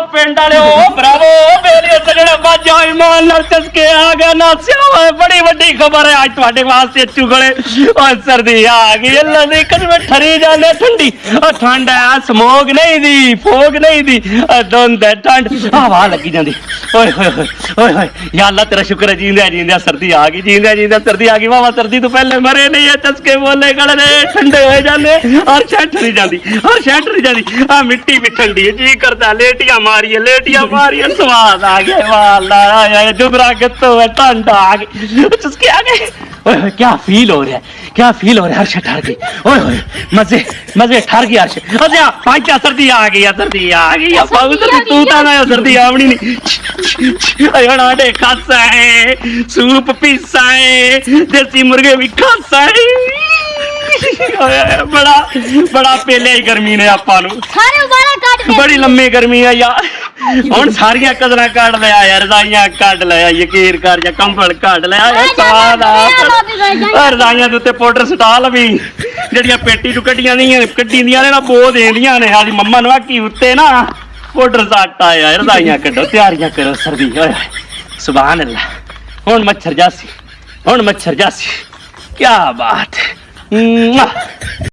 पिंड वाले ब्रावो बेलियो सजने बाजा ईमान नाल चसके आ गया नासिया बड़ी वड्डी खबर है आज तुहाडे वास्ते चुगले और सर्दी आ गई अल्लाह दी कसम ठरी जाने ठंडी और ठंड है स्मोक नहीं दी फोग नहीं दी धुंध है ठंड हवा लगी जाती ओए होए होए होए या अल्लाह तेरा शुक्र है जींदे जींदे सर्दी आ गई जींदे सर्दी आ गई वाह सर्दी तो पहले मरे नहीं है चसके बोले गड़े ठंडे हो जाने और शह ठरी जाती और शह ठरी जाती आ मिट्टी भी ठंडी है जी करता लेटियां मारिए स्वाद आ गया वाह अल्लाह जुबरा गत्तो है ठंड आ गई चसके आ गए ओए क्या फील हो रहा है हर्ष ठहर गई ओए होए मजे ठहर गई हर्ष अच्छा पांचा सर्दी आ गई सर्दी तू ता ना सर्दी आवनी नहीं अड़े खासा है सूप पीसा है देसी मुर्गे भी खासा है बड़ा पहले ही गर्मी ने आपां नूं बड़ी लंबी गर्मी है यार हुण सारियां कदरां कढ लिया यार रजाइयां कढ लिया यकीन कर जा कंबल कढ लिया स्वाद आ रजाइयां दे उत्ते पाउडर सटा लवी ਜਿਹੜੀਆਂ पेटी चों कड्डियां ਦੀਆਂ ने ना बो देंदियां ने आज मम्मा नूं आखी उत्ते ना पाउडर सटा यार रजाइयां कड्डो तैयारियां करो सर्दी ओए सुभान अल्लाह हुण मच्छर जासी क्या बात है